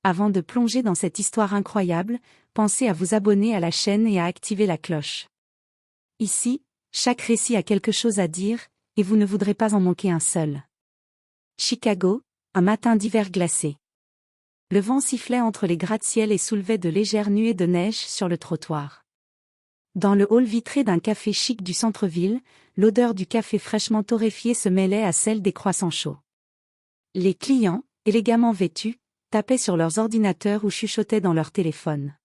Avant de plonger dans cette histoire incroyable, pensez à vous abonner à la chaîne et à activer la cloche. Ici, chaque récit a quelque chose à dire, et vous ne voudrez pas en manquer un seul. Chicago, un matin d'hiver glacé. Le vent sifflait entre les gratte-ciel et soulevait de légères nuées de neige sur le trottoir. Dans le hall vitré d'un café chic du centre-ville, l'odeur du café fraîchement torréfié se mêlait à celle des croissants chauds. Les clients, élégamment vêtus, tapaient sur leurs ordinateurs ou chuchotaient dans leur téléphone.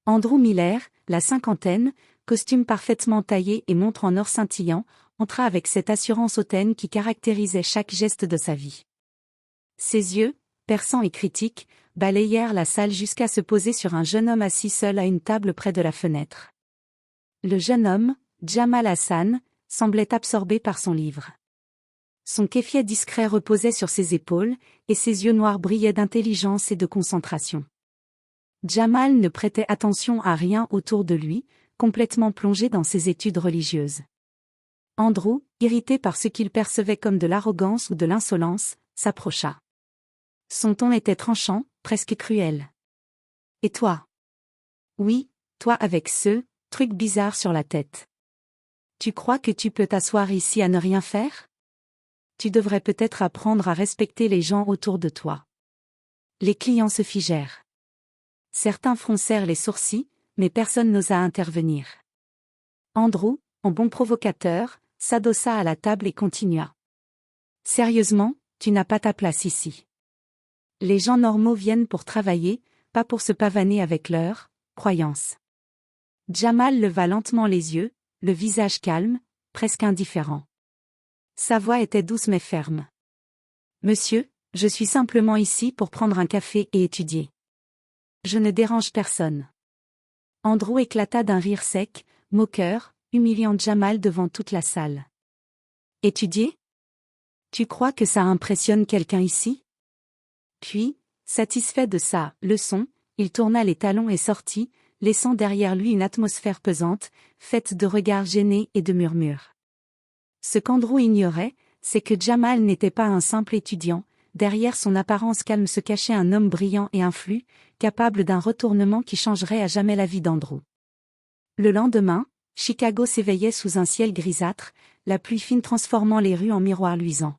Andrew Miller, la cinquantaine, costume parfaitement taillé et montre en or scintillant, entra avec cette assurance hautaine qui caractérisait chaque geste de sa vie. Ses yeux, perçants et critiques, balayèrent la salle jusqu'à se poser sur un jeune homme assis seul à une table près de la fenêtre. Le jeune homme, Jamal Hassan, semblait absorbé par son livre. Son kéfier discret reposait sur ses épaules, et ses yeux noirs brillaient d'intelligence et de concentration. Jamal ne prêtait attention à rien autour de lui, complètement plongé dans ses études religieuses. Andrew, irrité par ce qu'il percevait comme de l'arrogance ou de l'insolence, s'approcha. Son ton était tranchant, presque cruel. « Et toi ? » ?»« Oui, toi avec ce truc bizarre sur la tête. Tu crois que tu peux t'asseoir ici à ne rien faire ? Tu devrais peut-être apprendre à respecter les gens autour de toi. » Les clients se figèrent. Certains froncèrent les sourcils, mais personne n'osa intervenir. Andrew, en bon provocateur, s'adossa à la table et continua. « Sérieusement, tu n'as pas ta place ici. Les gens normaux viennent pour travailler, pas pour se pavaner avec leurs croyances. » Jamal leva lentement les yeux, le visage calme, presque indifférent. Sa voix était douce mais ferme. « Monsieur, je suis simplement ici pour prendre un café et étudier. Je ne dérange personne. » Andrew éclata d'un rire sec, moqueur, humiliant Jamal devant toute la salle. « Étudier ? Tu crois que ça impressionne quelqu'un ici ? » Puis, satisfait de sa leçon, il tourna les talons et sortit, laissant derrière lui une atmosphère pesante, faite de regards gênés et de murmures. Ce qu'Andrew ignorait, c'est que Jamal n'était pas un simple étudiant, derrière son apparence calme se cachait un homme brillant et influent, capable d'un retournement qui changerait à jamais la vie d'Andrew. Le lendemain, Chicago s'éveillait sous un ciel grisâtre, la pluie fine transformant les rues en miroirs luisants.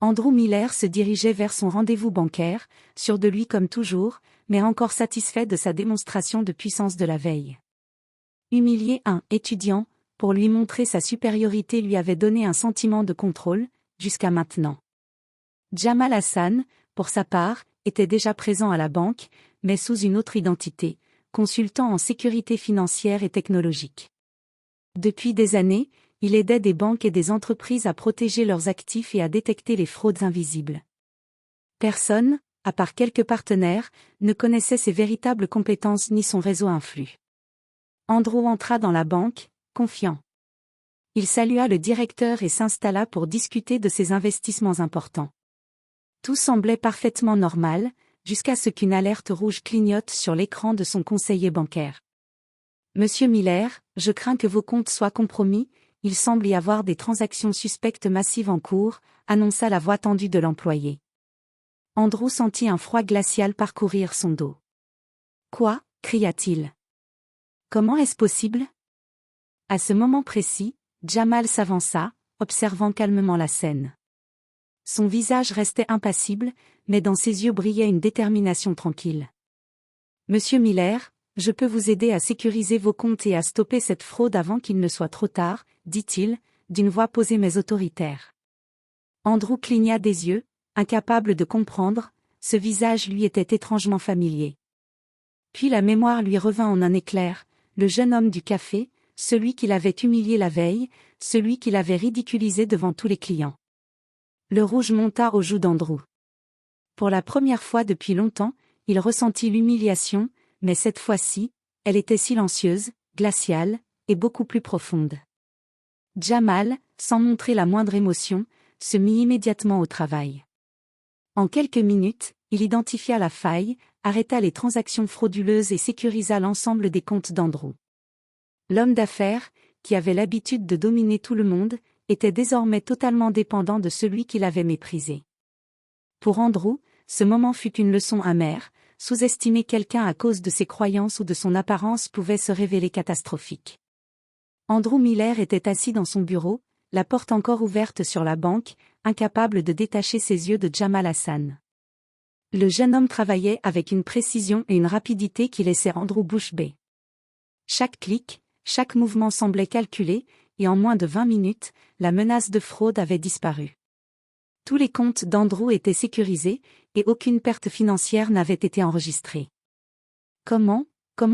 Andrew Miller se dirigeait vers son rendez-vous bancaire, sûr de lui comme toujours, mais encore satisfait de sa démonstration de puissance de la veille. Humilier un étudiant, pour lui montrer sa supériorité lui avait donné un sentiment de contrôle, jusqu'à maintenant. Jamal Hassan, pour sa part, était déjà présent à la banque, mais sous une autre identité, consultant en sécurité financière et technologique. Depuis des années, il aidait des banques et des entreprises à protéger leurs actifs et à détecter les fraudes invisibles. Personne, à part quelques partenaires, ne connaissait ses véritables compétences ni son réseau influx. Andrew entra dans la banque, confiant. Il salua le directeur et s'installa pour discuter de ses investissements importants. Tout semblait parfaitement normal, jusqu'à ce qu'une alerte rouge clignote sur l'écran de son conseiller bancaire. « Monsieur Miller, je crains que vos comptes soient compromis, il semble y avoir des transactions suspectes massives en cours, » annonça la voix tendue de l'employé. Andrew sentit un froid glacial parcourir son dos. « Quoi ? » cria-t-il. « Comment est-ce possible ? » À ce moment précis, Jamal s'avança, observant calmement la scène. Son visage restait impassible, mais dans ses yeux brillait une détermination tranquille. « Monsieur Miller, je peux vous aider à sécuriser vos comptes et à stopper cette fraude avant qu'il ne soit trop tard, » dit-il, d'une voix posée mais autoritaire. Andrew cligna des yeux, incapable de comprendre, ce visage lui était étrangement familier. Puis la mémoire lui revint en un éclair, le jeune homme du café, celui qui l'avait humilié la veille, celui qui l'avait ridiculisé devant tous les clients. Le rouge monta aux joues d'Andrew. Pour la première fois depuis longtemps, il ressentit l'humiliation, mais cette fois-ci, elle était silencieuse, glaciale, et beaucoup plus profonde. Jamal, sans montrer la moindre émotion, se mit immédiatement au travail. En quelques minutes, il identifia la faille, arrêta les transactions frauduleuses et sécurisa l'ensemble des comptes d'Andrew. L'homme d'affaires, qui avait l'habitude de dominer tout le monde, était désormais totalement dépendant de celui qui l'avait méprisé. Pour Andrew, ce moment fut une leçon amère. Sous-estimer quelqu'un à cause de ses croyances ou de son apparence pouvait se révéler catastrophique. Andrew Miller était assis dans son bureau, la porte encore ouverte sur la banque, incapable de détacher ses yeux de Jamal Hassan. Le jeune homme travaillait avec une précision et une rapidité qui laissaient Andrew bouche bée. Chaque clic, chaque mouvement semblait calculé, et en moins de 20 minutes, la menace de fraude avait disparu. Tous les comptes d'Andrew étaient sécurisés, et aucune perte financière n'avait été enregistrée. « Comment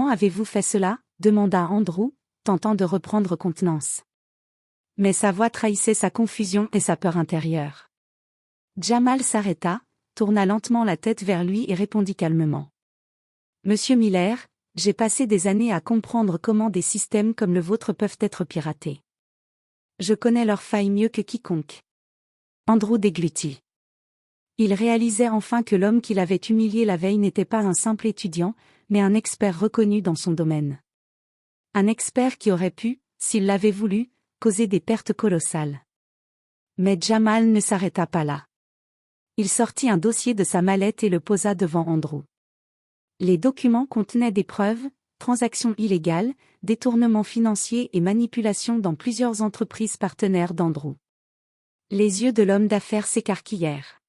avez-vous fait cela ?» demanda Andrew, tentant de reprendre contenance. Mais sa voix trahissait sa confusion et sa peur intérieure. Jamal s'arrêta, tourna lentement la tête vers lui et répondit calmement. « Monsieur Miller, j'ai passé des années à comprendre comment des systèmes comme le vôtre peuvent être piratés. Je connais leurs failles mieux que quiconque. » Andrew déglutit. Il réalisait enfin que l'homme qu'il avait humilié la veille n'était pas un simple étudiant, mais un expert reconnu dans son domaine. Un expert qui aurait pu, s'il l'avait voulu, causer des pertes colossales. Mais Jamal ne s'arrêta pas là. Il sortit un dossier de sa mallette et le posa devant Andrew. Les documents contenaient des preuves, transactions illégales, détournements financiers et manipulations dans plusieurs entreprises partenaires d'Andrew. Les yeux de l'homme d'affaires s'écarquillèrent.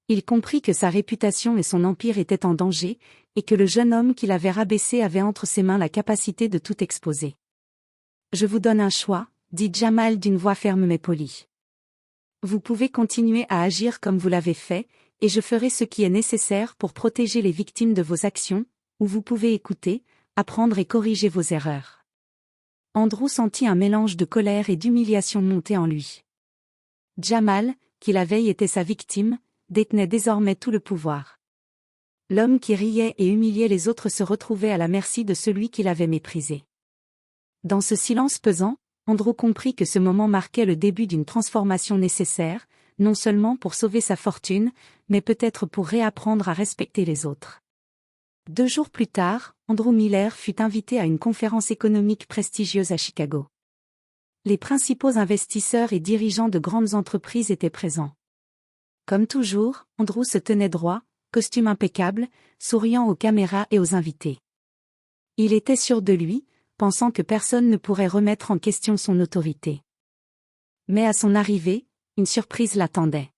Il comprit que sa réputation et son empire étaient en danger, et que le jeune homme qui l'avait rabaissé avait entre ses mains la capacité de tout exposer. « Je vous donne un choix, » dit Jamal d'une voix ferme mais polie. « Vous pouvez continuer à agir comme vous l'avez fait, et je ferai ce qui est nécessaire pour protéger les victimes de vos actions, ou vous pouvez écouter, apprendre et corriger vos erreurs. » Andrew sentit un mélange de colère et d'humiliation monter en lui. Jamal, qui la veille était sa victime, détenait désormais tout le pouvoir. L'homme qui riait et humiliait les autres se retrouvait à la merci de celui qui l'avait méprisé. Dans ce silence pesant, Andrew comprit que ce moment marquait le début d'une transformation nécessaire, non seulement pour sauver sa fortune, mais peut-être pour réapprendre à respecter les autres. 2 jours plus tard, Andrew Miller fut invité à une conférence économique prestigieuse à Chicago. Les principaux investisseurs et dirigeants de grandes entreprises étaient présents. Comme toujours, Andrew se tenait droit, costume impeccable, souriant aux caméras et aux invités. Il était sûr de lui, pensant que personne ne pourrait remettre en question son autorité. Mais à son arrivée, une surprise l'attendait.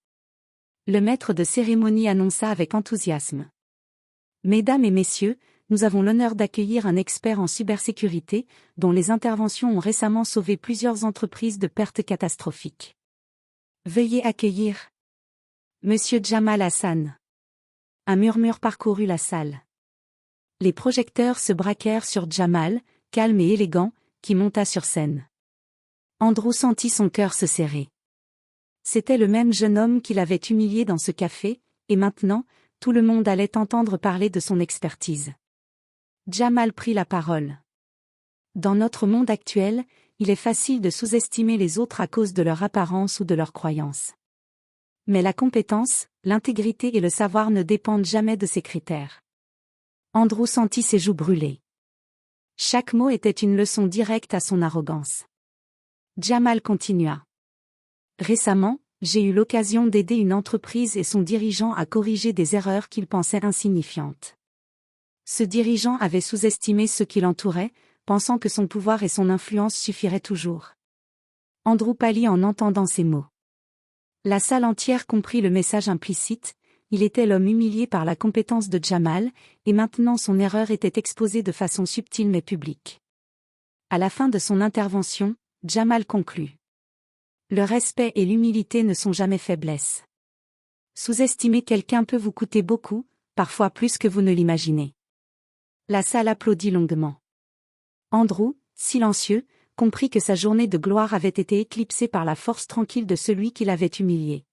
Le maître de cérémonie annonça avec enthousiasme. « Mesdames et messieurs, nous avons l'honneur d'accueillir un expert en cybersécurité, dont les interventions ont récemment sauvé plusieurs entreprises de pertes catastrophiques. Veuillez accueillir Monsieur Jamal Hassan. » Un murmure parcourut la salle. Les projecteurs se braquèrent sur Jamal, calme et élégant, qui monta sur scène. Andrew sentit son cœur se serrer. C'était le même jeune homme qui l'avait humilié dans ce café, et maintenant, tout le monde allait entendre parler de son expertise. Jamal prit la parole. Dans notre monde actuel, il est facile de sous-estimer les autres à cause de leur apparence ou de leurs croyances. Mais la compétence, l'intégrité et le savoir ne dépendent jamais de ces critères. Andrew sentit ses joues brûler. Chaque mot était une leçon directe à son arrogance. Jamal continua. Récemment, j'ai eu l'occasion d'aider une entreprise et son dirigeant à corriger des erreurs qu'il pensait insignifiantes. Ce dirigeant avait sous-estimé ceux qui l'entouraient, pensant que son pouvoir et son influence suffiraient toujours. Andrew pâlit en entendant ces mots. La salle entière comprit le message implicite, il était l'homme humilié par la compétence de Jamal, et maintenant son erreur était exposée de façon subtile mais publique. À la fin de son intervention, Jamal conclut. Le respect et l'humilité ne sont jamais faiblesses. Sous-estimer quelqu'un peut vous coûter beaucoup, parfois plus que vous ne l'imaginez. La salle applaudit longuement. Andrew, silencieux, comprit que sa journée de gloire avait été éclipsée par la force tranquille de celui qui l'avait humilié.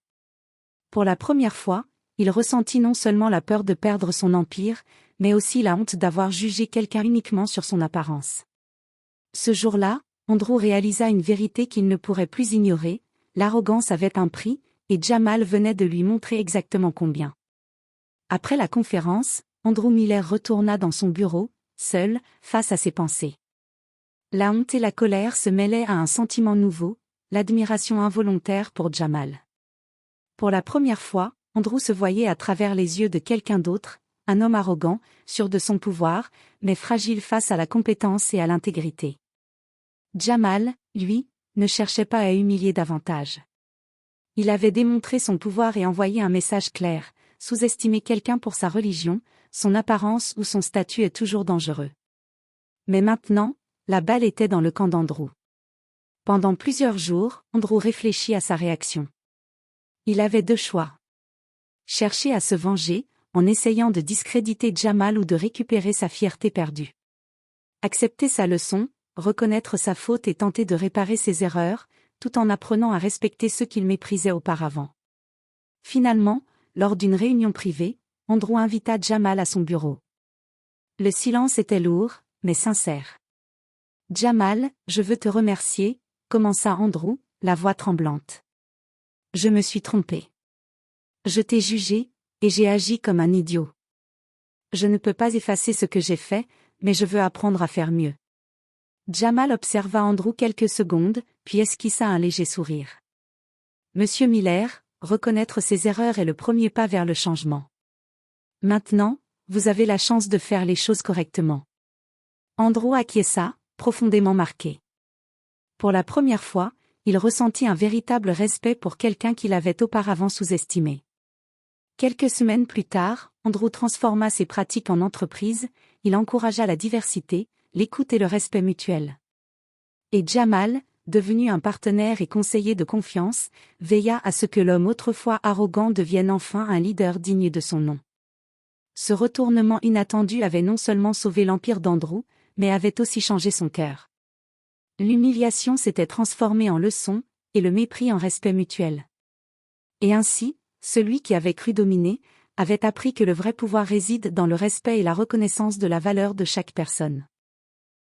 Pour la première fois, il ressentit non seulement la peur de perdre son empire, mais aussi la honte d'avoir jugé quelqu'un uniquement sur son apparence. Ce jour-là, Andrew réalisa une vérité qu'il ne pourrait plus ignorer, l'arrogance avait un prix, et Jamal venait de lui montrer exactement combien. Après la conférence, Andrew Miller retourna dans son bureau, seul, face à ses pensées. La honte et la colère se mêlaient à un sentiment nouveau, l'admiration involontaire pour Jamal. Pour la première fois, Andrew se voyait à travers les yeux de quelqu'un d'autre, un homme arrogant, sûr de son pouvoir, mais fragile face à la compétence et à l'intégrité. Jamal, lui, ne cherchait pas à humilier davantage. Il avait démontré son pouvoir et envoyé un message clair: sous-estimer quelqu'un pour sa religion, son apparence ou son statut est toujours dangereux. Mais maintenant, la balle était dans le camp d'Andrew. Pendant plusieurs jours, Andrew réfléchit à sa réaction. Il avait deux choix. Chercher à se venger, en essayant de discréditer Jamal ou de récupérer sa fierté perdue. Accepter sa leçon, reconnaître sa faute et tenter de réparer ses erreurs, tout en apprenant à respecter ceux qu'il méprisait auparavant. Finalement, lors d'une réunion privée, Andrew invita Jamal à son bureau. Le silence était lourd, mais sincère. « Jamal, je veux te remercier », commença Andrew, la voix tremblante. « Je me suis trompé. Je t'ai jugé, et j'ai agi comme un idiot. Je ne peux pas effacer ce que j'ai fait, mais je veux apprendre à faire mieux. » Jamal observa Andrew quelques secondes, puis esquissa un léger sourire. « Monsieur Miller, reconnaître ses erreurs est le premier pas vers le changement. Maintenant, vous avez la chance de faire les choses correctement. » Andrew acquiesça, profondément marqué. Pour la première fois, il ressentit un véritable respect pour quelqu'un qu'il avait auparavant sous-estimé. Quelques semaines plus tard, Andrew transforma ses pratiques en entreprise, il encouragea la diversité, l'écoute et le respect mutuel. Et Jamal, devenu un partenaire et conseiller de confiance, veilla à ce que l'homme autrefois arrogant devienne enfin un leader digne de son nom. Ce retournement inattendu avait non seulement sauvé l'empire d'Andrew, mais avait aussi changé son cœur. L'humiliation s'était transformée en leçon, et le mépris en respect mutuel. Et ainsi, celui qui avait cru dominer, avait appris que le vrai pouvoir réside dans le respect et la reconnaissance de la valeur de chaque personne.